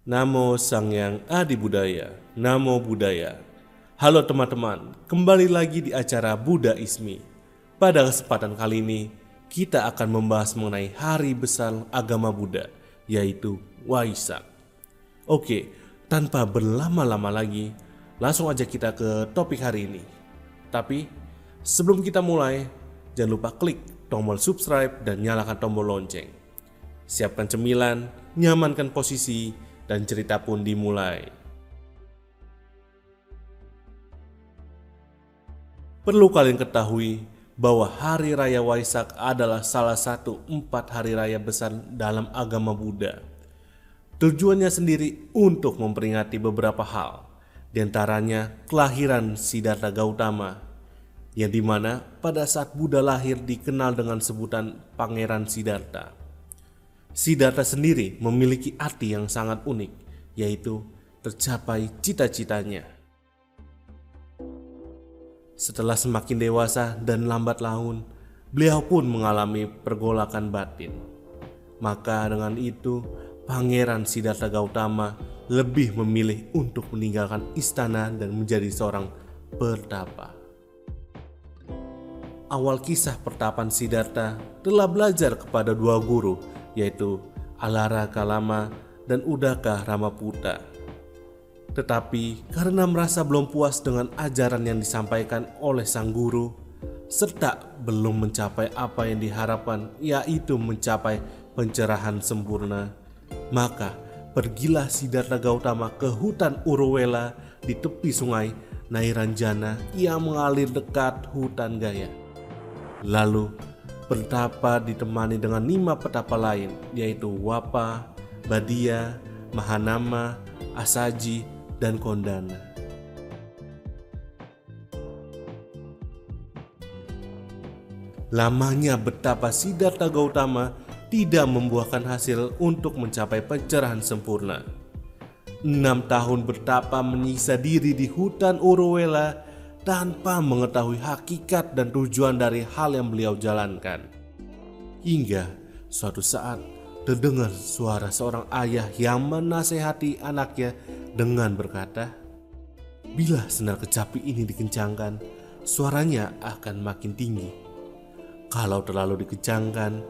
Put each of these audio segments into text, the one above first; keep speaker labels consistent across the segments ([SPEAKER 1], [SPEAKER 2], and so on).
[SPEAKER 1] Namo Sang Hyang Adi Budaya, Namo Buddhaya. Halo teman-teman, kembali lagi di acara Buddha Ismi. Pada kesempatan kali ini, kita akan membahas mengenai hari besar agama Buddha, yaitu Waisak. Oke, tanpa berlama-lama lagi, langsung aja kita ke topik hari ini. Tapi, sebelum kita mulai, jangan lupa klik tombol subscribe dan nyalakan tombol lonceng. Siapkan cemilan, nyamankan posisi, dan cerita pun dimulai. Perlu kalian ketahui bahwa Hari Raya Waisak adalah salah satu 4 hari raya besar dalam agama Buddha. Tujuannya sendiri untuk memperingati beberapa hal, di antaranya kelahiran Siddhartha Gautama, yang dimana pada saat Buddha lahir dikenal dengan sebutan Pangeran Siddhartha. Siddhartha sendiri memiliki arti yang sangat unik, yaitu tercapai cita-citanya. Setelah semakin dewasa dan lambat laun, beliau pun mengalami pergolakan batin. Maka dengan itu, Pangeran Siddhartha Gautama lebih memilih untuk meninggalkan istana dan menjadi seorang pertapa. Awal kisah pertapaan Siddhartha telah belajar kepada 2 guru, yaitu Alara Kalama dan Udaka Ramaputta. Tetapi karena merasa belum puas dengan ajaran yang disampaikan oleh sang guru, serta belum mencapai apa yang diharapkan, yaitu mencapai pencerahan sempurna, maka pergilah Siddhartha Gautama ke hutan Uruvela di tepi sungai Nairanjana yang mengalir dekat hutan Gaya. Lalu pertapa ditemani dengan 5 petapa lain, yaitu Wapa, Badia, Mahanama, Asaji, dan Kondana. Lamanya betapa Siddhartha Gautama tidak membuahkan hasil untuk mencapai pencerahan sempurna. 6 tahun bertapa menyiksa diri di hutan Uruvela tanpa mengetahui hakikat dan tujuan dari hal yang beliau jalankan. Hingga suatu saat terdengar suara seorang ayah yang menasehati anaknya dengan berkata, "Bila senar kecapi ini dikencangkan, suaranya akan makin tinggi. Kalau terlalu dikencangkan,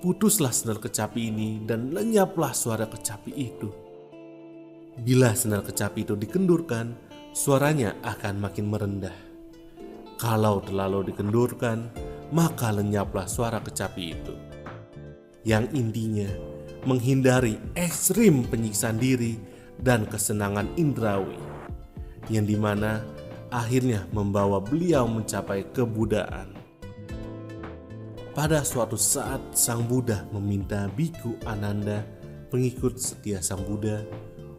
[SPEAKER 1] putuslah senar kecapi ini dan lenyaplah suara kecapi itu. Bila senar kecapi itu dikendurkan, suaranya akan makin merendah. Kalau terlalu dikendurkan, maka lenyaplah suara kecapi itu." Yang intinya menghindari ekstrim penyiksaan diri dan kesenangan indrawi, yang dimana akhirnya membawa beliau mencapai kebuddhaan. Pada suatu saat sang Buddha meminta Biku Ananda, pengikut setia sang Buddha,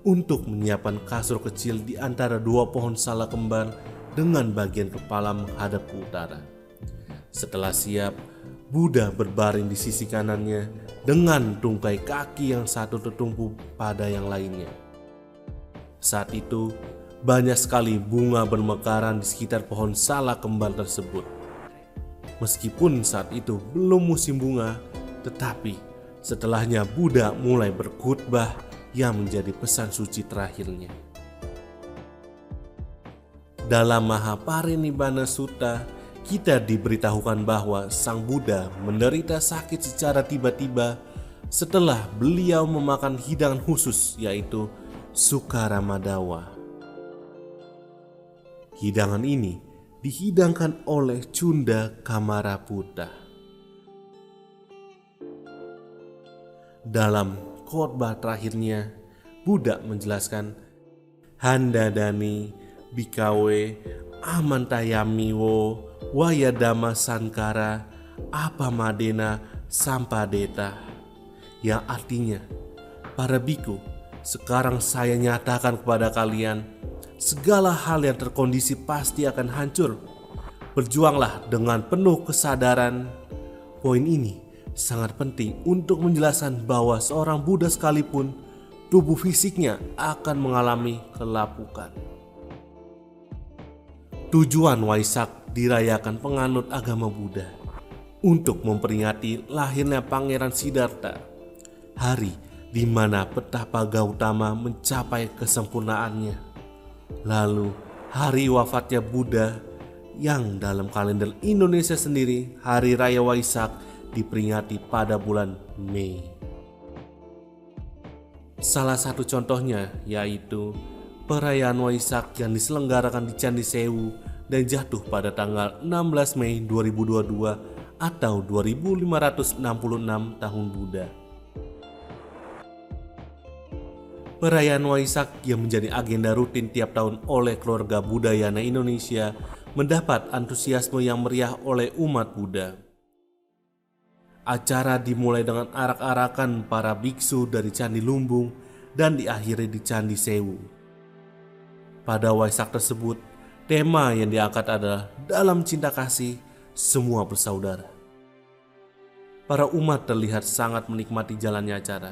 [SPEAKER 1] untuk menyiapkan kasur kecil di antara 2 pohon salak kembar dengan bagian kepala menghadap ke utara. Setelah siap, Buddha berbaring di sisi kanannya dengan tungkai kaki yang satu tertumpu pada yang lainnya. Saat itu, banyak sekali bunga bermekaran di sekitar pohon salak kembar tersebut. Meskipun saat itu belum musim bunga, tetapi setelahnya Buddha mulai berkhutbah yang menjadi pesan suci terakhirnya. Dalam Mahaparinibbana Sutta, kita diberitahukan bahwa sang Buddha menderita sakit secara tiba-tiba setelah beliau memakan hidangan khusus, yaitu Sukaramadawa. Hidangan ini dihidangkan oleh Cunda Kamaraputta. Dalam khotbah terakhirnya, Buddha menjelaskan, "Handadani bikawe amantayamiwo wayadama sankara apamadena sampadeta," yang artinya, "Para biku, sekarang saya nyatakan kepada kalian, segala hal yang terkondisi pasti akan hancur. Berjuanglah dengan penuh kesadaran." Poin ini sangat penting untuk menjelaskan bahwa seorang Buddha sekalipun tubuh fisiknya akan mengalami kelapukan. Tujuan Waisak dirayakan penganut agama Buddha untuk memperingati lahirnya Pangeran Siddhartha, hari di mana petapa Gautama mencapai kesempurnaannya. Lalu hari wafatnya Buddha yang dalam kalender Indonesia sendiri Hari Raya Waisak diperingati pada bulan Mei. Salah satu contohnya yaitu perayaan Waisak yang diselenggarakan di Candi Sewu dan jatuh pada tanggal 16 Mei 2022 atau 2566 tahun Buddha. Perayaan Waisak yang menjadi agenda rutin tiap tahun oleh keluarga Budayana Indonesia mendapat antusiasme yang meriah oleh umat Buddha. Acara dimulai dengan arak-arakan para biksu dari Candi Lumbung dan diakhiri di Candi Sewu. Pada Waisak tersebut, tema yang diangkat adalah dalam cinta kasih, semua bersaudara. Para umat terlihat sangat menikmati jalannya acara.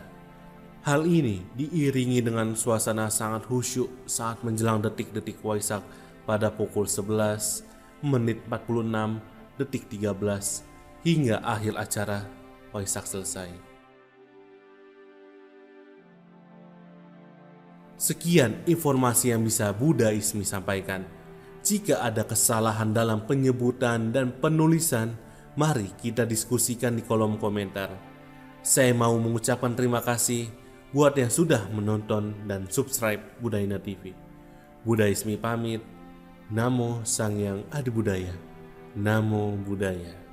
[SPEAKER 1] Hal ini diiringi dengan suasana sangat khusyuk saat menjelang detik-detik Waisak pada pukul 11, menit 46, detik 13, hingga akhir acara Waisak selesai. Sekian informasi yang bisa Buddha Ismi sampaikan. Jika ada kesalahan dalam penyebutan dan penulisan, mari kita diskusikan di kolom komentar. Saya mau mengucapkan terima kasih buat yang sudah menonton dan subscribe Budayana TV. Buddha Ismi pamit. Namo Sang Hyang Adi Budaya. Namo Buddhaya.